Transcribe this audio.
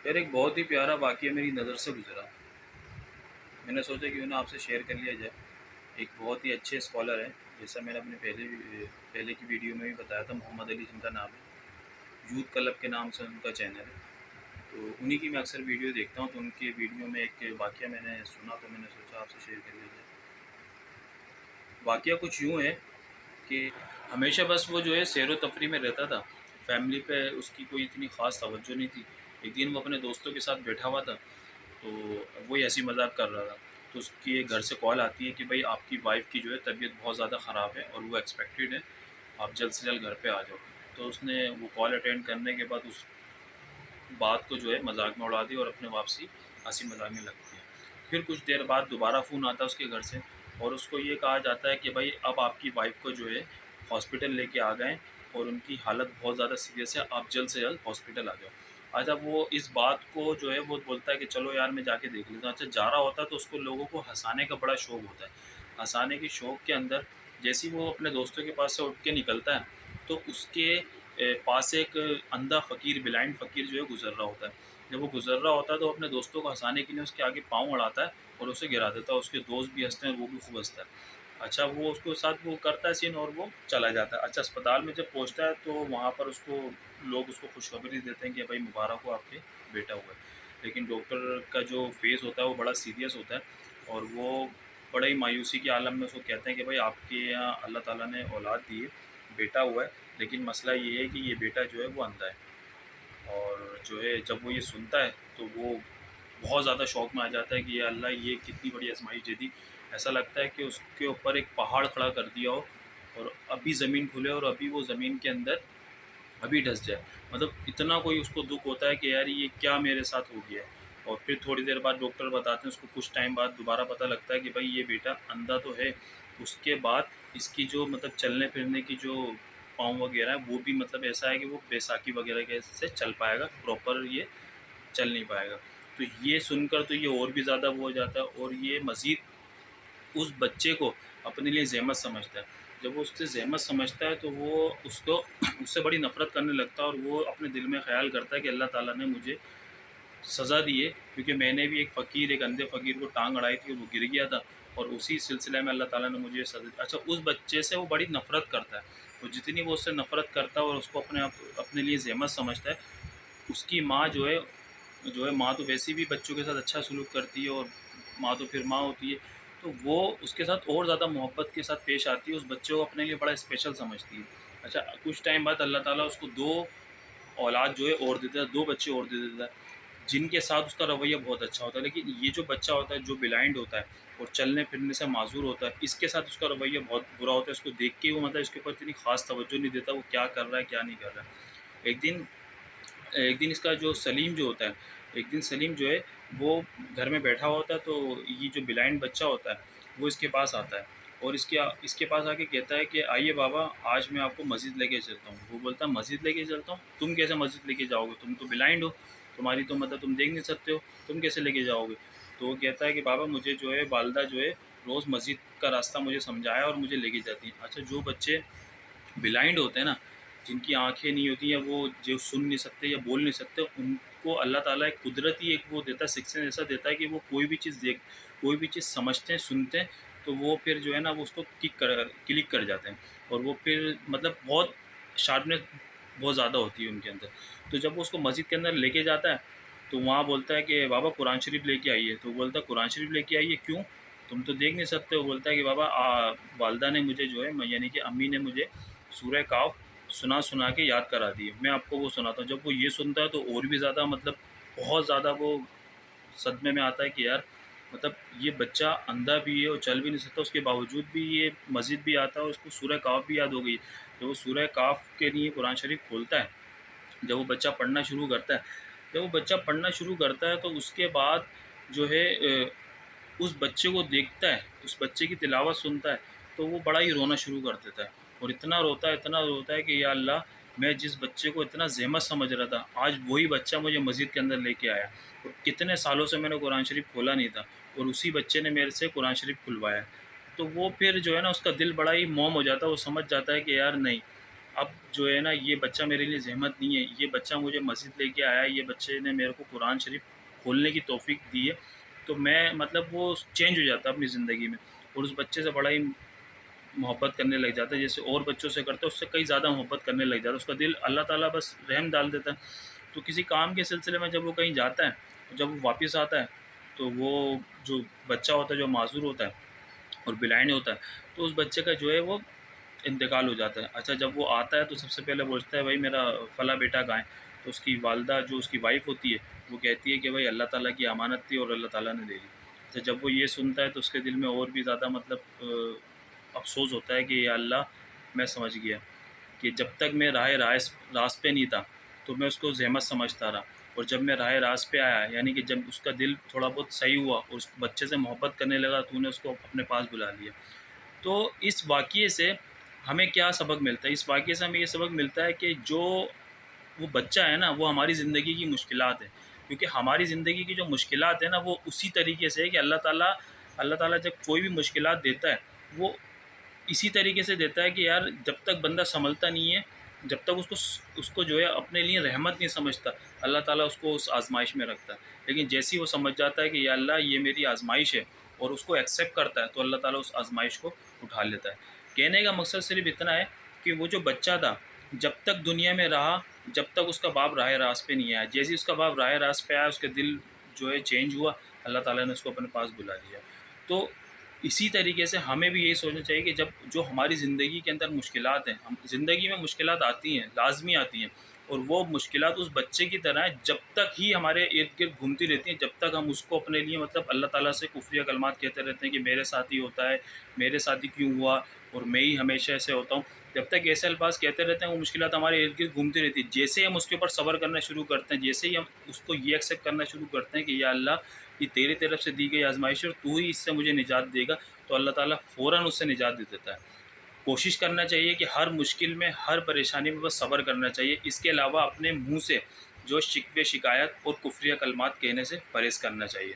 यार एक बहुत ही प्यारा वाक़या मेरी नज़र से गुज़रा। मैंने सोचा क्यों ना आपसे शेयर कर लिया जाए। एक बहुत ही अच्छे स्कॉलर हैं, जैसा मैंने अपने पहले की वीडियो में भी बताया था, मोहम्मद अली जिनका नाम है। यूथ क्लब के नाम से उनका चैनल है। तो उन्हीं की मैं अक्सर वीडियो देखता हूँ, तो उनके वीडियो में एक वाक़या मैंने सुना, तो मैंने सोचा आपसे शेयर कर लिया जाए। वाक़या कुछ यूँ है कि हमेशा बस वो जो है सैर-व-तफ़रीह में रहता था। फ़ैमिली पे उसकी कोई इतनी ख़ास तवज्जो नहीं थी। एक दिन वो अपने दोस्तों के साथ बैठा हुआ था, तो वही हँसी मज़ाक कर रहा था। तो उसके घर से कॉल आती है कि भाई आपकी वाइफ़ की जो है तबीयत बहुत ज़्यादा ख़राब है और वो एक्सपेक्टेड है, आप जल्द से जल्द घर पे आ जाओ। तो उसने वो कॉल अटेंड करने के बाद उस बात को जो है मज़ाक में उड़ा दिया और अपने वापसी हँसी मज़ाक में लग गया। फिर कुछ देर बाद दोबारा फ़ोन आता है उसके घर से और उसको ये कहा जाता है कि भाई अब आपकी वाइफ़ को जो है हॉस्पिटल लेके आ गए और उनकी हालत बहुत ज़्यादा सीरियस है, आप जल्द से जल्द हॉस्पिटल आ जाओ। अच्छा, वो इस बात को जो है वो बोलता है कि चलो यार मैं जाके देख लेता हूँ। अच्छा, जा रहा होता है तो उसको लोगों को हँसाने का बड़ा शौक होता है। हँसाने के शौक के अंदर जैसे ही वो अपने दोस्तों के पास से उठ के निकलता है, तो उसके पास से एक अंधा फ़कीर, ब्लाइंड फ़कीर जो है गुज़र रहा होता है। जब वो गुज़र रहा होता है तो अपने दोस्तों को हँसाने के लिए उसके आगे पाँव अड़ाता है और उसे गिरा देता है। उसके दोस्त भी हँसते हैं और वो भी खूब हँसता है। अच्छा, वो उसके साथ वो करता है सीन और वो चला जाता है। अच्छा, अस्पताल में जब पहुँचता है तो वहाँ पर उसको लोग उसको खुशखबरी देते हैं कि भाई मुबारक हो, आपके बेटा हुआ है। लेकिन डॉक्टर का जो फ़ेस होता है वो बड़ा सीरियस होता है और वो बड़े ही मायूसी के आलम में उसको कहते हैं कि भाई आपके यहाँ अल्लाह ताला ने औलाद दी है, बेटा हुआ है, लेकिन मसला ये है कि ये बेटा जो है वो अंधा है। और जो है जब वो ये सुनता है तो वो बहुत ज़्यादा शौक में आ जाता है कि या अल्लाह ये कितनी बड़ी आज़माइश दे दी। ऐसा लगता है कि उसके ऊपर एक पहाड़ खड़ा कर दिया हो और अभी ज़मीन खुले और अभी वो ज़मीन के अंदर अभी ढस जाए। मतलब इतना कोई उसको दुःख होता है कि यार ये क्या मेरे साथ हो गया है। और फिर थोड़ी देर बाद डॉक्टर बताते हैं उसको, कुछ टाइम बाद दोबारा पता लगता है कि भाई ये बेटा अंधा तो है। उसके बाद इसकी जो मतलब चलने-फिरने की जो पाँव वगैरह है वो भी मतलब ऐसा है कि वो बैसाखी वगैरह के से चल पाएगा, प्रॉपर ये चल नहीं पाएगा। तो ये सुनकर तो ये और भी ज़्यादा वो हो जाता है और ये मज़ीद उस बच्चे को अपने लिए ज़हमत समझता है। जब वो उससे ज़हमत समझता है तो वो उसको उससे बड़ी नफ़रत करने लगता है और वो अपने दिल में ख़्याल करता है कि अल्लाह ताला ने मुझे सज़ा दी है, क्योंकि मैंने भी एक अंधे फ़कीर को टाँग अड़ाई थी और वो गिर गया था और उसी सिलसिले में अल्लाह ताला ने मुझे ये सज़ा दी। अच्छा, उस बच्चे से वो बड़ी नफ़रत करता है और जितनी वो उससे नफ़रत करता है और उसको अपने लिए ज़हमत समझता है, उसकी माँ जो है माँ तो वैसे भी बच्चों के साथ अच्छा सलूक करती है और माँ तो फिर माँ होती है। तो वो उसके साथ और ज़्यादा मोहब्बत के साथ पेश आती है, उस बच्चे को अपने लिए बड़ा स्पेशल समझती है। अच्छा, कुछ टाइम बाद अल्लाह ताला उसको 2 औलाद जो है और दे देता है, 2 बच्चे और दे देता है, जिनके साथ उसका रवैया बहुत अच्छा होता है। लेकिन ये जो बच्चा होता है, जो ब्लाइंड होता है और चलने-फिरने से माज़ूर होता है, इसके साथ उसका रवैया बहुत बुरा होता है। इसको देख के वो मतलब इसके ऊपर इतनी ख़ास तवज्जो नहीं देता, वो क्या कर रहा है, क्या नहीं कर रहा है। एक दिन इसका जो सलीम जो होता है, एक दिन सलीम जो है वो घर में बैठा हुआ होता है, तो ये जो ब्लाइंड बच्चा होता है वो इसके पास आता है और इसके पास आके कहता है कि आइए बाबा, आज मैं आपको मस्जिद लेके चलता हूँ। वो बोलता है मस्जिद लेके चलता हूँ? तुम कैसे मस्जिद लेके जाओगे? तुम तो ब्लाइंड हो, तुम्हारी तो मतलब तुम देख नहीं सकते हो, तुम कैसे लेके जाओगे? तो वो कहता है कि बाबा मुझे जो है वालिदा जो है रोज़ मस्जिद का रास्ता मुझे समझाया और मुझे लेके जाती हैं। अच्छा, जो बच्चे ब्लाइंड होते हैं ना, जिनकी आँखें नहीं होती या वो जो सुन नहीं सकते या बोल नहीं सकते, उनको अल्लाह ताला एक कुदरती एक वो देता है, शिक्षण ऐसा देता है कि वो कोई भी चीज़ समझते हैं, सुनते हैं, तो वो फिर जो है ना वो उसको क्लिक कर जाते हैं और वो फिर मतलब बहुत शार्पनेस बहुत ज़्यादा होती है उनके अंदर। तो जब वो उसको मस्जिद के अंदर लेके जाता है, तो वहाँ बोलता है कि बाबा कुरान शरीफ लेके आइए। तो वो बोलता है कुरान शरीफ लेके आइए क्यों? तुम तो देख नहीं सकते हो। बोलता है कि बाबा वालिदा ने मुझे जो है यानी कि अम्मी ने मुझे सूरह काफ सुना-सुना के याद करा दी है। मैं आपको वो सुनाता हूँ। जब वो ये सुनता है तो और भी ज़्यादा मतलब बहुत ज़्यादा वो सदमे में आता है कि यार मतलब ये बच्चा अंधा भी है और चल भी नहीं सकता, उसके बावजूद भी ये मस्जिद भी आता है और उसको सूरह काफ भी याद हो गई। जब वो सूरह काफ के लिए कुरान शरीफ खोलता है, जब वो बच्चा पढ़ना शुरू करता है, जब वो बच्चा पढ़ना शुरू करता है तो उसके बाद जो है उस बच्चे को देखता है, उस बच्चे की तिलावत सुनता है, तो वो बड़ा ही रोना शुरू कर देता है और इतना रोता है कि या अल्लाह, मैं जिस बच्चे को इतना ज़हमत समझ रहा था, आज वही बच्चा मुझे मस्जिद के अंदर लेके आया और कितने सालों से मैंने कुरान शरीफ खोला नहीं था और उसी बच्चे ने मेरे से कुरान शरीफ खुलवाया। तो वो फिर जो है ना उसका दिल बड़ा ही मौम हो जाता है, वो समझ जाता है कि यार नहीं, अब जो है ना, ये बच्चा मेरे लिए ज़हमत नहीं है, ये बच्चा मुझे मस्जिद लेके आया है, ये बच्चे ने मेरे को कुरान शरीफ खोलने की तौफ़ीक दी है, तो मैं मतलब वो चेंज हो जाता है अपनी ज़िंदगी में, और उस बच्चे से बड़ा ही मोहब्बत करने लग जाता है, जैसे और बच्चों से करता है उससे कई ज़्यादा मोहब्बत करने लग जाता है। उसका दिल अल्लाह ताला बस रहम डाल देता है। तो किसी काम के सिलसिले में जब वो कहीं जाता है, तो जब वो वापस आता है, तो वो जो बच्चा होता है, जो माज़ूर होता है और ब्लाइंड होता है, तो उस बच्चे का जो है वो इंतकाल हो जाता है। अच्छा, जब वो आता है तो सबसे पहले पूछता है, भाई मेरा फ़ला बेटा कहाँ है? तो उसकी वालिदा जो उसकी वाइफ़ होती है, वो कहती है कि भाई अल्लाह ताला की अमानत थी और अल्लाह ताला ने दे दी। अच्छा, जब वो ये सुनता है तो उसके दिल में और भी ज़्यादा मतलब अफ़सोस होता है कि या अल्लाह, मैं समझ गया कि जब तक मैं रास पे नहीं था, तो मैं उसको ज़हमत समझता रहा, और जब मैं राह रास्त पे आया, यानी कि जब उसका दिल थोड़ा बहुत सही हुआ और उस बच्चे से मोहब्बत करने लगा, तूने उसको अपने पास बुला लिया। तो इस वाक़ये से हमें क्या सबक मिलता है? इस वाक़ये से हमें ये सबक मिलता है कि जो वो बच्चा है ना, वो हमारी ज़िंदगी की मुश्किलात है। क्योंकि हमारी ज़िंदगी की जो मुश्किलात है ना, वो उसी तरीके से है कि अल्लाह ताला जब कोई भी मुश्किलात देता है, वो इसी तरीके से देता है कि यार, जब तक बंदा संभलता नहीं है, जब तक उसको जो है अपने लिए रहमत नहीं समझता, अल्लाह ताला उसको उस आज़माइश में रखता है। लेकिन जैसे ही वो समझ जाता है कि या अल्लाह, ये मेरी आज़माइश है, और उसको एक्सेप्ट करता है, तो अल्लाह ताला उस आज़माइश को उठा लेता है। कहने का मकसद सिर्फ़ इतना है कि वो जो बच्चा था, जब तक दुनिया में रहा, जब तक उसका बाप राह रास्त पे नहीं आया, जैसे ही उसका बाप राह रास्त पे आया, उसका दिल जो है चेंज हुआ, अल्लाह ताला ने उसको अपने पास बुला लिया। तो इसी तरीके से हमें भी यही सोचना चाहिए कि जब जो हमारी ज़िंदगी के अंदर मुश्किलात हैं, हम ज़िंदगी में मुश्किलात आती हैं, लाज़मी आती हैं, और वो मुश्किलात उस बच्चे की तरह हैं, जब तक ही हमारे इर्द-गिर्द घूमती रहती हैं, जब तक हम उसको अपने लिए मतलब अल्लाह ताला से कुफ़्रिया कलमात कहते रहते हैं कि मेरे साथ ही होता है, मेरे साथ ही क्यों हुआ, और मैं ही हमेशा ऐसे होता हूँ। जब तक ऐसे अल्फ़ाज़ कहते रहते हैं, वो मुश्किलात हमारे इर्द-गिर्द घूमती रहती है। जैसे ही हम उसके ऊपर सब्र करना शुरू करते हैं, जैसे ही हम उसको ये एक्सेप्ट करना शुरू करते हैं कि या अल्लाह, ये तेरी तरफ से दी गई आज़माइश है और तू ही इससे मुझे निजात देगा, तो अल्लाह ताला फ़ौरन उससे निजात दे देता है। कोशिश करना चाहिए कि हर मुश्किल में, हर परेशानी में बस सब्र करना चाहिए। इसके अलावा अपने मुँह से जो शिकवे, शिकायत और कुफ़्रिया कलमात कहने से परहेज़ करना चाहिए।